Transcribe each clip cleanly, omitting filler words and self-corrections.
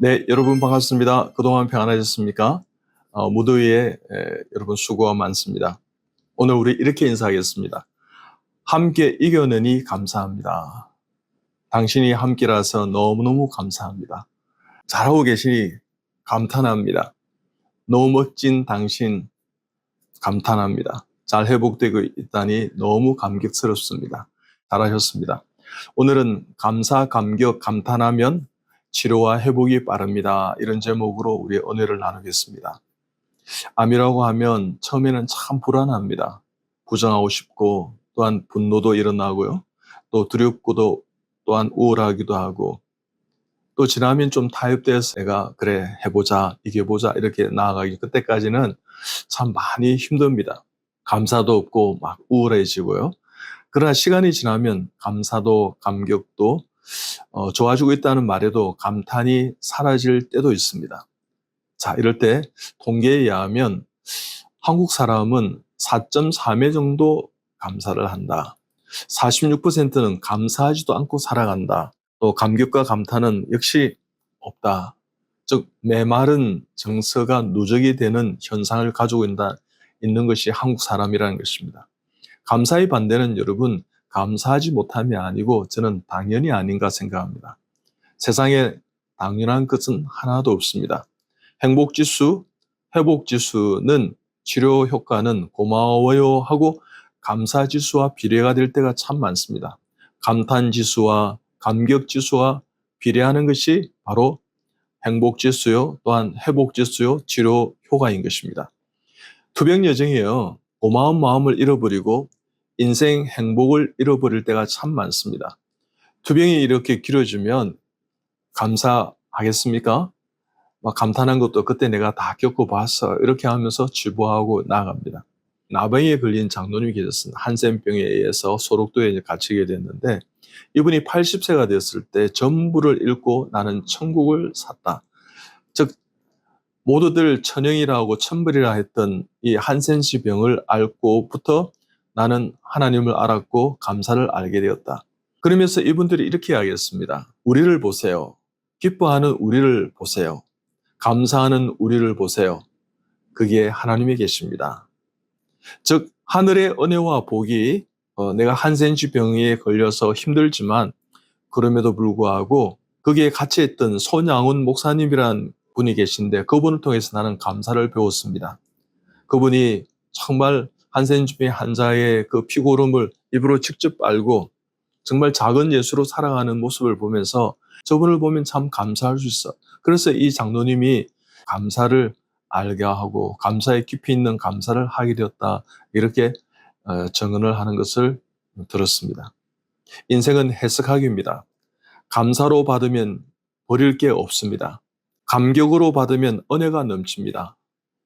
네, 여러분 반갑습니다. 그동안 평안하셨습니까? 무더위에 여러분 수고가 많습니다. 오늘 우리 이렇게 인사하겠습니다. 함께 이겨내니 감사합니다. 당신이 함께라서 너무너무 감사합니다. 잘하고 계시니 감탄합니다. 너무 멋진 당신 감탄합니다. 잘 회복되고 있다니 너무 감격스럽습니다. 잘하셨습니다. 오늘은 감사, 감격, 감탄하면 치료와 회복이 빠릅니다. 이런 제목으로 우리 은혜를 나누겠습니다. 암이라고 하면 처음에는 참 불안합니다. 부정하고 싶고 또한 분노도 일어나고요. 또 두렵고도 또한 우울하기도 하고 또 지나면 좀 타협돼서 내가 그래 해보자 이겨보자 이렇게 나아가기 그때까지는 참 많이 힘듭니다. 감사도 없고 막 우울해지고요. 그러나 시간이 지나면 감사도 감격도 좋아지고 있다는 말에도 감탄이 사라질 때도 있습니다. 자, 이럴 때 통계에 의하면 한국 사람은 4.3회 정도 감사를 한다. 46%는 감사하지도 않고 살아간다. 또 감격과 감탄은 역시 없다. 즉 메마른 정서가 누적이 되는 현상을 가지고 있는 것이 한국 사람이라는 것입니다. 감사의 반대는 여러분 감사하지 못함이 아니고 저는 당연히 아닌가 생각합니다. 세상에 당연한 것은 하나도 없습니다. 행복지수, 회복지수는 치료 효과는 고마워요 하고 감사지수와 비례가 될 때가 참 많습니다. 감탄지수와 감격지수와 비례하는 것이 바로 행복지수요, 또한 회복지수요, 치료 효과인 것입니다. 투병여정이에요. 고마운 마음을 잃어버리고 인생 행복을 잃어버릴 때가 참 많습니다. 투병이 이렇게 길어지면 감사하겠습니까? 막 감탄한 것도 그때 내가 다 겪어봤어. 이렇게 하면서 치부하고 나아갑니다. 나병에 걸린 장로님이 계셨습니다. 한센병에 의해서 소록도에 갇히게 됐는데 이분이 80세가 됐을 때 전부를 잃고 나는 천국을 샀다. 즉 모두들 천형이라고 천벌이라 했던 이 한센시 병을 앓고부터 나는 하나님을 알았고 감사를 알게 되었다. 그러면서 이분들이 이렇게 이야기했습니다. 우리를 보세요. 기뻐하는 우리를 보세요. 감사하는 우리를 보세요. 그게 하나님이 계십니다. 즉 하늘의 은혜와 복이 내가 한센시 병에 걸려서 힘들지만 그럼에도 불구하고 거기에 같이 있던 손양훈 목사님이란 분이 계신데 그분을 통해서 나는 감사를 배웠습니다. 그분이 정말 한센주병 환자의 그 피고름을 입으로 직접 빨고 정말 작은 예수로 살아가는 모습을 보면서 저분을 보면 참 감사할 수 있어. 그래서 이 장로님이 감사를 알게 하고 감사에 깊이 있는 감사를 하게 되었다. 이렇게 정언을 하는 것을 들었습니다. 인생은 해석하기입니다. 감사로 받으면 버릴 게 없습니다. 감격으로 받으면 은혜가 넘칩니다.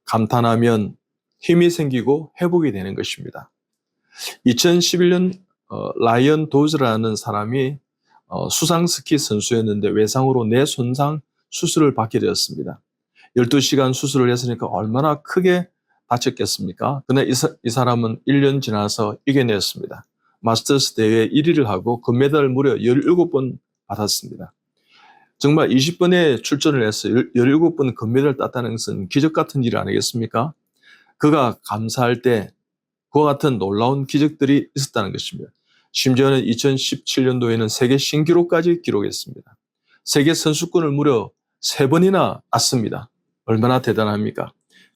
감탄하면 힘이 생기고 회복이 되는 것입니다. 2011년 라이언 도즈라는 사람이 수상스키 선수였는데 외상으로 뇌 손상 수술을 받게 되었습니다. 12시간 수술을 했으니까 얼마나 크게 다쳤겠습니까? 그러나 이 사람은 1년 지나서 이겨냈습니다. 마스터스 대회 1위를 하고 금메달을 무려 17번 받았습니다. 정말 20번에 출전을 해서 17번 금메달을 땄다는 것은 기적 같은 일 아니겠습니까? 그가 감사할 때 그와 같은 놀라운 기적들이 있었다는 것입니다. 심지어는 2017년도에는 세계 신기록까지 기록했습니다. 세계 선수권을 무려 3번이나 땄습니다. 얼마나 대단합니까?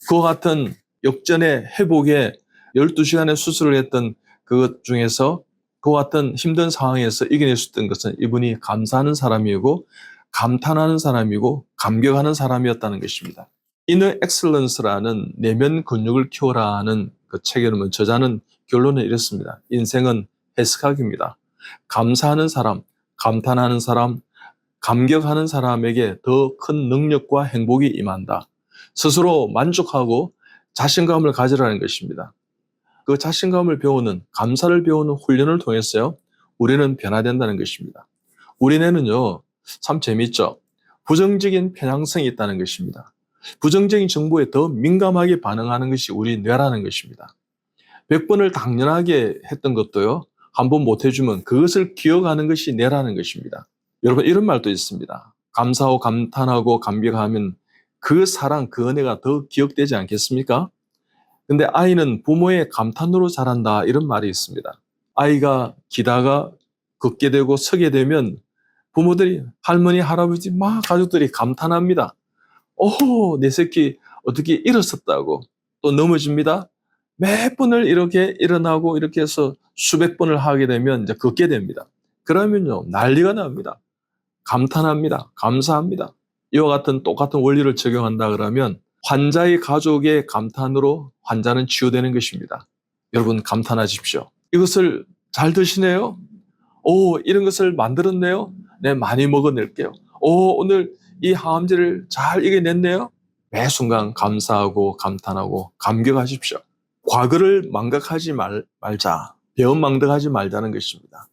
그와 같은 역전의 회복에 12시간의 수술을 했던 그것 중에서 그와 같은 힘든 상황에서 이겨낼 수 있던 것은 이분이 감사하는 사람이고 감탄하는 사람이고 감격하는 사람이었다는 것입니다. Inner Excellence라는 내면 근육을 키워라 하는 그 책에 보면 저자는 결론을 이랬습니다. 인생은 해석학입니다. 감사하는 사람, 감탄하는 사람, 감격하는 사람에게 더 큰 능력과 행복이 임한다. 스스로 만족하고 자신감을 가지라는 것입니다. 그 자신감을 배우는, 감사를 배우는 훈련을 통해서요, 우리는 변화된다는 것입니다. 우리 뇌는요, 참 재밌죠? 부정적인 편향성이 있다는 것입니다. 부정적인 정보에 더 민감하게 반응하는 것이 우리 뇌라는 것입니다. 100번을 당연하게 했던 것도요, 한 번 못 해주면 그것을 기억하는 것이 뇌라는 것입니다. 여러분, 이런 말도 있습니다. 감사하고 감탄하고 감격하면 그 사랑, 그 은혜가 더 기억되지 않겠습니까? 근데 아이는 부모의 감탄으로 자란다 이런 말이 있습니다. 아이가 기다가 걷게 되고 서게 되면 부모들이 할머니, 할아버지 막 가족들이 감탄합니다. 오, 내 새끼 어떻게 일어섰다고. 또 넘어집니다. 몇 번을 이렇게 일어나고 이렇게 해서 수백 번을 하게 되면 이제 걷게 됩니다. 그러면요, 난리가 납니다. 감탄합니다. 감사합니다. 이와 같은 똑같은 원리를 적용한다 그러면 환자의 가족의 감탄으로 환자는 치유되는 것입니다. 여러분 감탄하십시오. 이것을 잘 드시네요. 오, 이런 것을 만들었네요. 네, 많이 먹어낼게요. 오, 오늘 이 항암제를 잘 이겨냈네요. 매 순간 감사하고 감탄하고 감격하십시오. 과거를 망각하지 말자. 배은망덕하지 말자는 것입니다.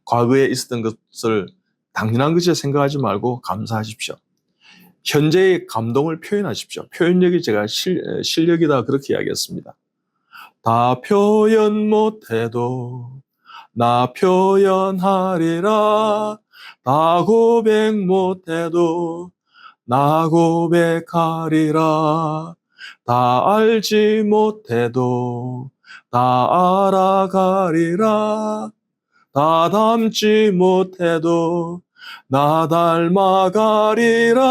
과거에 있었던 것을 당연한 것이라 생각하지 말고 감사하십시오. 현재의 감동을 표현하십시오. 표현력이 제가 실력이다 그렇게 이야기했습니다. 다 표현 못해도 나 표현하리라. 다 고백 못해도 나 고백하리라. 다 알지 못해도 다 알아가리라. 다 닮지 못해도 나 닮아가리라.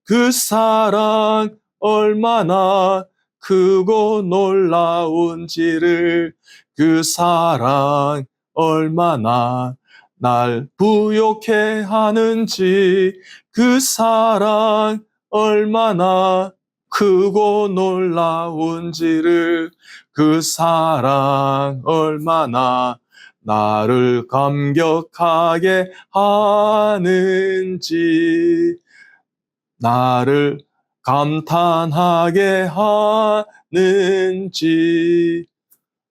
그 사랑 얼마나 크고 놀라운지를, 그 사랑 얼마나 날 부욕해 하는지, 그 사랑 얼마나 크고 놀라운지를, 그 사랑 얼마나 나를 감격하게 하는지, 나를 감탄하게 하는지.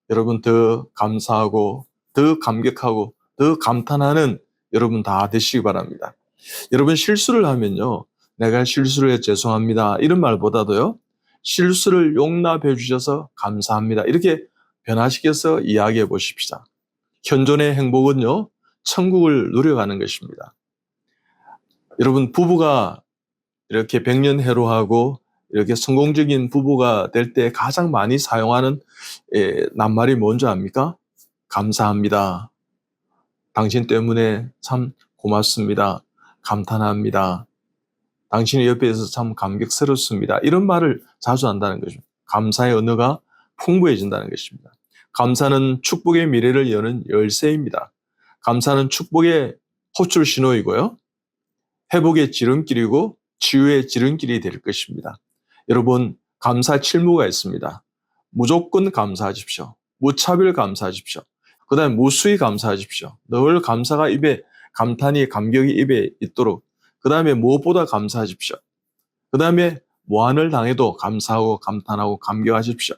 여러분 더 감사하고 더 감격하고 더 감탄하는 여러분 다 되시기 바랍니다. 여러분 실수를 하면요, 내가 실수를 해 죄송합니다 이런 말보다도요, 실수를 용납해 주셔서 감사합니다 이렇게 변화시켜서 이야기해 보십시다. 현존의 행복은요, 천국을 누려가는 것입니다. 여러분 부부가 이렇게 백년해로하고 이렇게 성공적인 부부가 될 때 가장 많이 사용하는 낱말이 뭔지 압니까? 감사합니다. 당신 때문에 참 고맙습니다. 감탄합니다. 당신의 옆에 있어서 참 감격스럽습니다. 이런 말을 자주 한다는 거죠. 감사의 언어가 풍부해진다는 것입니다. 감사는 축복의 미래를 여는 열쇠입니다. 감사는 축복의 호출 신호이고요, 회복의 지름길이고 치유의 지름길이 될 것입니다. 여러분 감사 칠무가 있습니다. 무조건 감사하십시오. 무차별 감사하십시오. 그 다음에 무수히 감사하십시오. 늘 감사가 입에, 감탄이 감격이 입에 있도록. 그 다음에 무엇보다 감사하십시오. 그 다음에 무한을 당해도 감사하고 감탄하고 감격하십시오.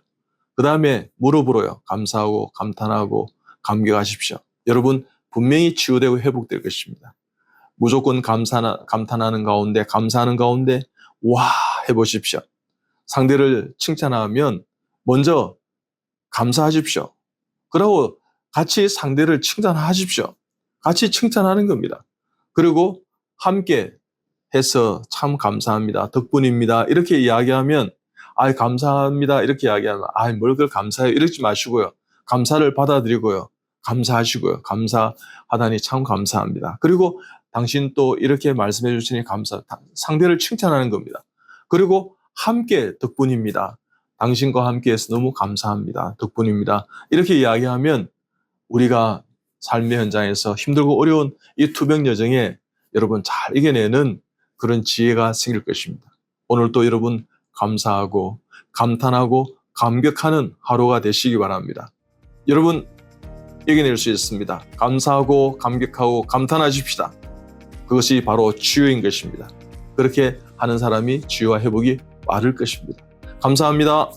그 다음에 무릎으로요, 감사하고 감탄하고 감격하십시오. 여러분 분명히 치유되고 회복될 것입니다. 무조건 감탄하는 가운데, 감사하는 가운데 와 해보십시오. 상대를 칭찬하면 먼저 감사하십시오. 그리고 같이 상대를 칭찬하십시오. 같이 칭찬하는 겁니다. 그리고 함께 해서 참 감사합니다, 덕분입니다 이렇게 이야기하면, 아이 감사합니다 이렇게 이야기하면, 아이 뭘 그걸 감사해요 이러지 마시고요, 감사를 받아들이고요, 감사하시고요, 감사하다니 참 감사합니다. 그리고 당신 또 이렇게 말씀해 주시니 상대를 칭찬하는 겁니다. 그리고 함께 덕분입니다. 당신과 함께해서 너무 감사합니다. 덕분입니다. 이렇게 이야기하면 우리가 삶의 현장에서 힘들고 어려운 이 투병 여정에 여러분 잘 이겨내는 그런 지혜가 생길 것입니다. 오늘 또 여러분 감사하고 감탄하고 감격하는 하루가 되시기 바랍니다. 여러분 이겨낼 수 있습니다. 감사하고 감격하고 감탄하십시다. 그것이 바로 치유인 것입니다. 그렇게 하는 사람이 치유와 회복이 빠를 것입니다. 감사합니다.